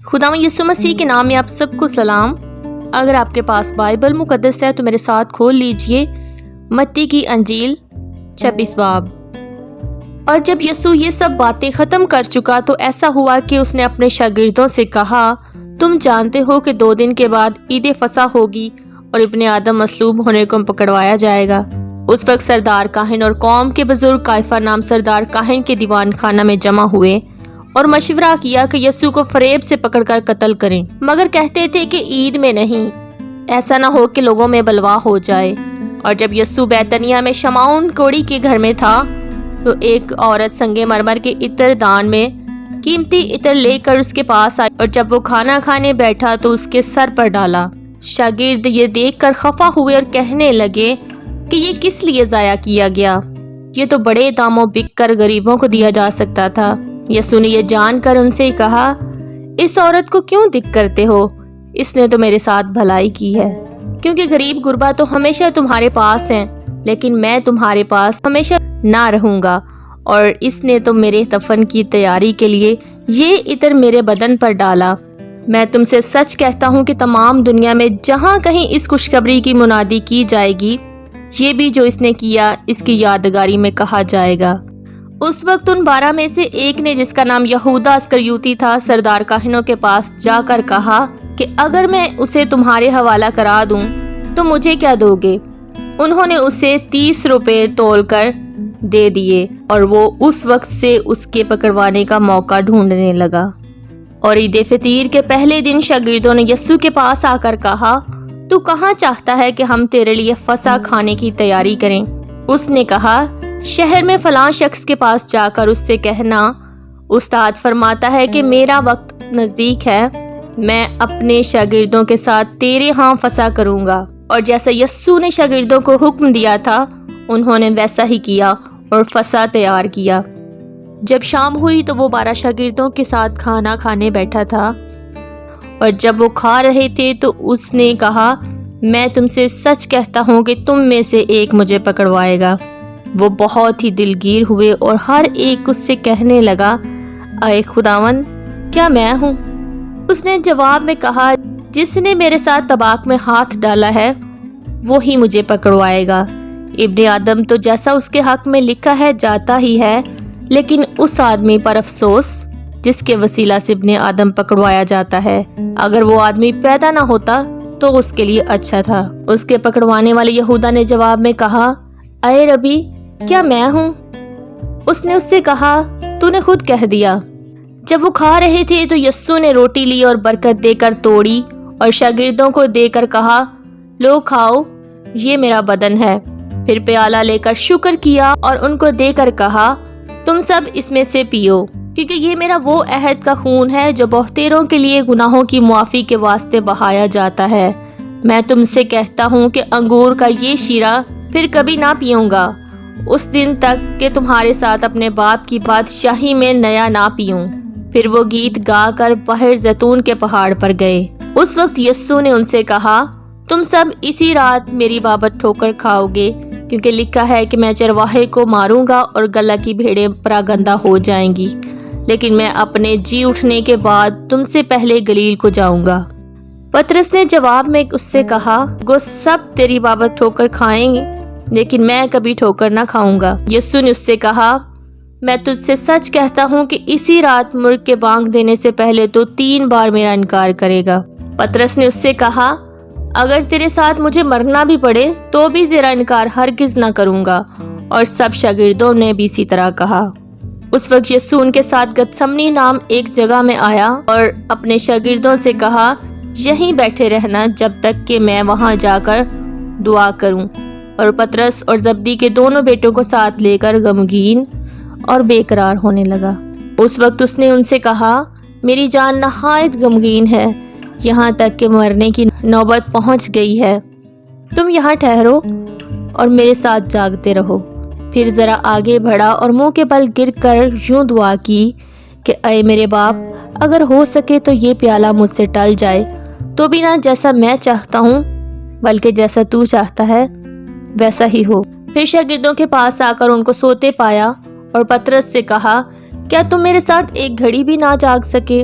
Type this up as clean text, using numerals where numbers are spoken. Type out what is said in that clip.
خداوند یسوع مسیح کے نام میں آپ سب کو سلام۔ اگر آپ کے پاس بائبل مقدس ہے تو میرے ساتھ کھول لیجئے متی کی انجیل 26 باب۔ اور جب یسوع یہ سب باتیں ختم کر چکا تو ایسا ہوا کہ اس نے اپنے شاگردوں سے کہا، تم جانتے ہو کہ 2 دن کے بعد عید فصح ہوگی اور ابن آدم مصلوب ہونے کو پکڑوایا جائے گا۔ اس وقت سردار کاہن اور قوم کے بزرگ قیافہ نام سردار کاہن کے دیوان خانہ میں جمع ہوئے اور مشورہ کیا کہ یسوع کو فریب سے پکڑ کر قتل کریں، مگر کہتے تھے کہ عید میں نہیں، ایسا نہ ہو کہ لوگوں میں بلوا ہو جائے۔ اور جب یسوع بیتنیہ میں شمعون کوڑی کے گھر میں تھا تو ایک عورت سنگ مرمر کے عطر دان میں قیمتی عطر لے کر اس کے پاس آئی اور جب وہ کھانا کھانے بیٹھا تو اس کے سر پر ڈالا۔ شاگرد یہ دیکھ کر خفا ہوئے اور کہنے لگے کہ یہ کس لیے ضائع کیا گیا، یہ تو بڑے داموں بک کر غریبوں کو دیا جا سکتا تھا۔ یسوع نے یہ جان کر ان سے کہا، اس عورت کو کیوں دکھ کرتے ہو؟ اس نے تو میرے ساتھ بھلائی کی ہے، کیونکہ غریب غربا تو ہمیشہ تمہارے پاس ہیں، لیکن میں تمہارے پاس ہمیشہ نہ رہوں گا۔ اور اس نے تو میرے دفن کی تیاری کے لیے یہ عطر میرے بدن پر ڈالا۔ میں تم سے سچ کہتا ہوں کہ تمام دنیا میں جہاں کہیں اس خوشخبری کی منادی کی جائے گی، یہ بھی جو اس نے کیا اس کی یادگاری میں کہا جائے گا۔ اس وقت ان 12 میں سے ایک نے، جس کا نام یہودا اسکریوتی تھا، سردار کاہنوں کے پاس جا کر کہا کہ اگر میں اسے تمہارے حوالہ کرا دوں تو مجھے کیا دو گے؟ انہوں نے اسے 30 روپے تول کر دے دیے اور وہ اس وقت سے اس کے پکڑوانے کا موقع ڈھونڈنے لگا۔ اور عید فطیر کے پہلے دن شاگردوں نے یسوع کے پاس آ کر کہا، تو کہاں چاہتا ہے کہ ہم تیرے لیے فصح کھانے کی تیاری کریں؟ اس نے کہا، شہر میں فلاں شخص کے پاس جا کر اس سے کہنا، استاد فرماتا ہے کہ میرا وقت نزدیک ہے، میں اپنے شاگردوں کے ساتھ تیرے ہاں فصح کروں گا۔ اور جیسا یسوع نے شاگردوں کو حکم دیا تھا انہوں نے ویسا ہی کیا اور فصح تیار کیا۔ جب شام ہوئی تو وہ 12 شاگردوں کے ساتھ کھانا کھانے بیٹھا تھا، اور جب وہ کھا رہے تھے تو اس نے کہا، میں تم سے سچ کہتا ہوں کہ تم میں سے ایک مجھے پکڑوائے گا۔ وہ بہت ہی دلگیر ہوئے اور ہر ایک اس سے کہنے لگا، اے خداوند، کیا میں ہوں؟ اس نے جواب میں کہا، جس نے میرے ساتھ طباق میں ہاتھ ڈالا ہے وہی مجھے پکڑوائے گا۔ ابن آدم تو جیسا اس کے حق میں لکھا ہے جاتا ہی ہے، لیکن اس آدمی پر افسوس جس کے وسیلہ سے ابن آدم پکڑوایا جاتا ہے۔ اگر وہ آدمی پیدا نہ ہوتا تو اس کے لیے اچھا تھا۔ اس کے پکڑوانے والے یہودا نے جواب میں کہا، اے ربی، کیا میں ہوں؟ اس نے اس سے کہا، تو نے خود کہہ دیا۔ جب وہ کھا رہے تھے تو یسوع نے روٹی لی اور برکت دے کر توڑی اور شاگردوں کو دے کر کہا، لو کھاؤ، یہ میرا بدن ہے۔ پھر پیالہ لے کر شکر کیا اور ان کو دے کر کہا، تم سب اس میں سے پیو، کیونکہ یہ میرا وہ عہد کا خون ہے جو بہتےروں کے لیے گناہوں کی معافی کے واسطے بہایا جاتا ہے۔ میں تم سے کہتا ہوں کہ انگور کا یہ شیرہ پھر کبھی نہ پیوں گا، اس دن تک کہ تمہارے ساتھ اپنے باپ کی بادشاہی میں نیا نہ پیوں۔ پھر وہ گیت گا کر بحر زیتون کے پہاڑ پر گئے۔ اس وقت یسوع نے ان سے کہا، تم سب اسی رات میری بابت ٹھوکر کھاؤ گے، کیونکہ لکھا ہے کہ میں چرواہے کو ماروں گا اور گلہ کی بھیڑیں پراگندہ ہو جائیں گی، لیکن میں اپنے جی اٹھنے کے بعد تم سے پہلے گلیل کو جاؤں گا۔ پطرس نے جواب میں اس سے کہا، گو سب تیری بابت ٹھوکر کھائیں گے، لیکن میں کبھی ٹھوکر نہ کھاؤں گا۔ یسوع نے اس سے کہا، میں تجھ سے سچ کہتا ہوں کہ اسی رات مرغ کے بانگ دینے سے پہلے تو 3 بار میرا انکار کرے گا۔ پطرس نے اس سے کہا، اگر تیرے ساتھ مجھے مرنا بھی پڑے تو بھی تیرا انکار ہرگز نہ کروں گا۔ اور سب شاگردوں نے بھی اسی طرح کہا۔ اس وقت یسوع ان کے ساتھ گتسمنی نام ایک جگہ میں آیا اور اپنے شاگردوں سے کہا، یہیں بیٹھے رہنا جب تک کہ میں وہاں جا کر دعا کروں۔ اور پطرس اور زبدی کے دونوں بیٹوں کو ساتھ لے کر غمگین اور بے قرار ہونے لگا۔ اس وقت اس نے ان سے کہا، میری جان نہایت غمگین ہے، یہاں تک کہ مرنے کی نوبت پہنچ گئی ہے۔ تم یہاں ٹھہرو اور میرے ساتھ جاگتے رہو۔ پھر ذرا آگے بڑھا اور منہ کے بل گر کر یوں دعا کی کہ اے میرے باپ، اگر ہو سکے تو یہ پیالہ مجھ سے ٹل جائے، تو بھی نہ جیسا میں چاہتا ہوں بلکہ جیسا تو چاہتا ہے ویسا ہی ہو۔ پھر شاگردوں کے پاس آ کر ان کو سوتے پایا اور پطرس سے کہا، کیا تم میرے ساتھ ایک گھڑی بھی نہ جاگ سکے؟